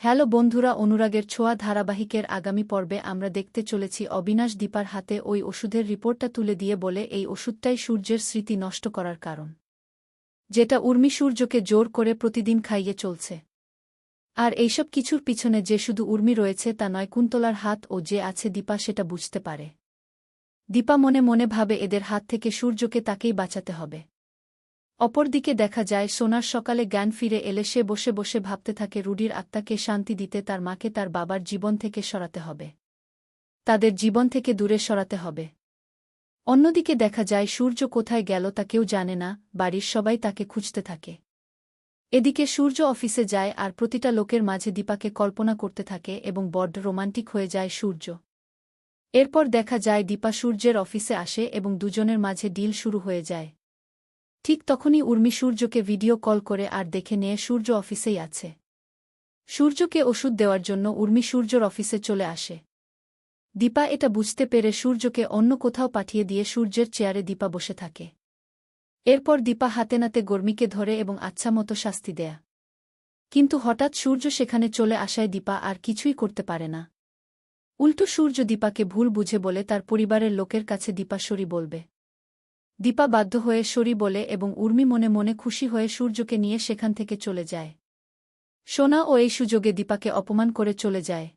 Hello বন্ধুরা, অনুরাগের ছোঁয়া ধারাবাহিকের আগামী পর্বে আমরা দেখতে চলেছি অবিনাশ দীপার হাতে ওই ওষুধের রিপোর্টটা তুলে দিয়ে বলে এই ওষুধটাই সূর্যের স্মৃতি নষ্ট করার কারণ, যেটা উর্মি সূর্যকে জোর করে প্রতিদিন খাইয়ে চলছে। আর এইসব কিছুর পিছনে যে শুধু উর্মি রয়েছে তা নয়, কুন্তলার হাত ও যে আছে দীপা সেটা বুঝতে পারে। দীপা মনে মনে ভাবে এদের হাত থেকে সূর্যকে তাকেই বাঁচাতে হবে। অপরদিকে দেখা যায় সোনার সকালে জ্ঞান ফিরে এলে সে বসে বসে ভাবতে থাকে রুডির আত্মাকে শান্তি দিতে তার মাকে তার বাবার জীবন থেকে সরাতে হবে, তাদের জীবন থেকে দূরে সরাতে হবে। অন্যদিকে দেখা যায় সূর্য কোথায় গেল তা কেউ জানে না, বাড়ির সবাই তাকে খুঁজতে থাকে। এদিকে সূর্য অফিসে যায় আর প্রতিটা লোকের মাঝে দীপাকে কল্পনা করতে থাকে এবং বড্ড রোমান্টিক হয়ে যায় সূর্য। এরপর দেখা যায় দীপা সূর্যের অফিসে আসে এবং দুজনের মাঝে ডিল শুরু হয়ে যায়। ঠিক তখনই উর্মি সূর্যকে ভিডিও কল করে আর দেখে নিয়ে সূর্য অফিসেই আছে। সূর্যকে ওষুধ দেওয়ার জন্য উর্মি সূর্যর অফিসে চলে আসে। দীপা এটা বুঝতে পেরে সূর্যকে অন্য কোথাও পাঠিয়ে দিয়ে সূর্যের চেয়ারে দীপা বসে থাকে। এরপর দীপা হাতে নাতে গর্মিকে ধরে এবং আচ্ছামতো শাস্তি দেয়া। কিন্তু হঠাৎ সূর্য সেখানে চলে আসায় দীপা আর কিছুই করতে পারে না। উল্টো সূর্য দীপাকে ভুল বুঝে বলে তার পরিবারের লোকের কাছে দীপা সরি বলবে। দীপা বাধ্য হয়ে সরি বলে এবং উর্মি মনে মনে খুশি হয়ে সূর্যকে নিয়ে সেখান থেকে চলে যায়। সোনা ও এই সুযোগে দীপাকে অপমান করে চলে যায়।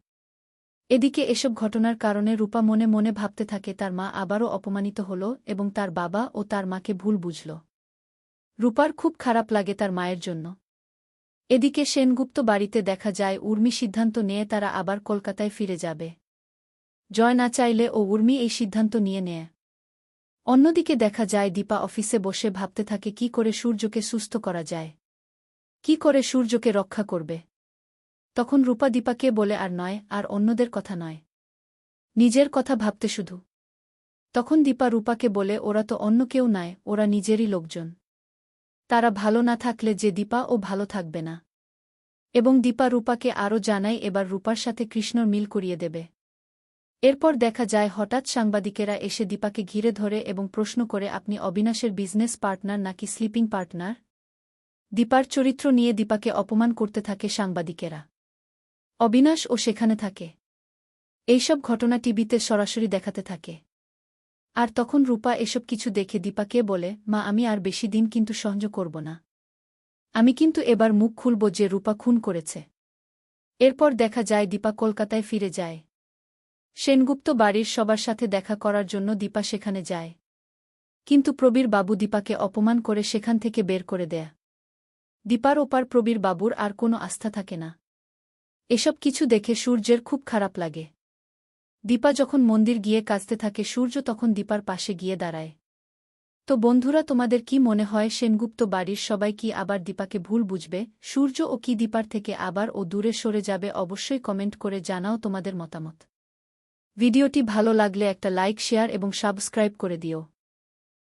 এদিকে এসব ঘটনার কারণে রূপা মনে মনে ভাবতে থাকে তার মা আবারও অপমানিত হল এবং তার বাবা ও তার মাকে ভুল বুঝল। রূপার খুব খারাপ লাগে তার মায়ের জন্য। এদিকে সেনগুপ্ত বাড়িতে দেখা যায় উর্মি সিদ্ধান্ত নিয়ে তারা আবার কলকাতায় ফিরে যাবে। জয় না চাইলে ও উর্মি এই সিদ্ধান্ত নিয়ে নেয়। অন্যদিকে দেখা যায় দীপা অফিসে বসে ভাবতে থাকে কি করে সূর্যকে সুস্থ করা যায়, কি করে সূর্যকে রক্ষা করবে। তখন রূপা দীপাকে বলে আর নয়, আর অন্যদের কথা নয়, নিজের কথা ভাবতে শুধু। তখন দীপা রূপাকে বলে ওরা তো অন্য কেউ নয়, ওরা নিজেরই লোকজন। তারা ভালো না থাকলে যে দীপা ও ভালো থাকবে না। এবং দীপা রূপাকে আরও জানায় এবার রূপার সাথে কৃষ্ণর মিল করিয়ে দেবে। এরপর দেখা যায় হঠাৎ সাংবাদিকেরা এসে দীপাকে ঘিরে ধরে এবং প্রশ্ন করে আপনি অবিনাশের বিজনেস পার্টনার নাকি স্লিপিং পার্টনার। দীপার চরিত্র নিয়ে দীপাকে অপমান করতে থাকে সাংবাদিকেরা। অবিনাশ ও সেখানে থাকে। এইসব ঘটনা টিভিতে সরাসরি দেখাতে থাকে। আর তখন রূপা এসব কিছু দেখে দীপাকে বলে মা আমি আর বেশি দিন কিন্তু সহ্য করব না, আমি কিন্তু এবার মুখ খুলব যে রূপা খুন করেছে। এরপর দেখা যায় দীপা কলকাতায় ফিরে যায়। সেনগুপ্ত বাড়ির সবার সাথে দেখা করার জন্য দীপা সেখানে যায়। কিন্তু প্রবীর বাবু দীপাকে অপমান করে সেখান থেকে বের করে দেয়। দীপার ওপার প্রবীর বাবুর আর কোনো আস্থা থাকে না। এসব কিছু দেখে সূর্যের খুব খারাপ লাগে। দীপা যখন মন্দির গিয়ে কাঁদতে থাকে সূর্য তখন দীপার পাশে গিয়ে দাঁড়ায়। তো বন্ধুরা, তোমাদের কি মনে হয় সেনগুপ্ত বাড়ির সবাই কি আবার দীপাকে ভুল বুঝবে, সূর্য ও কি দীপার থেকে আবার ও দূরে সরে যাবে? অবশ্যই কমেন্ট করে জানাও তোমাদের মতামত। ভিডিওটি ভালো লাগলে একটা লাইক, শেয়ার এবং সাবস্ক্রাইব করে দিও।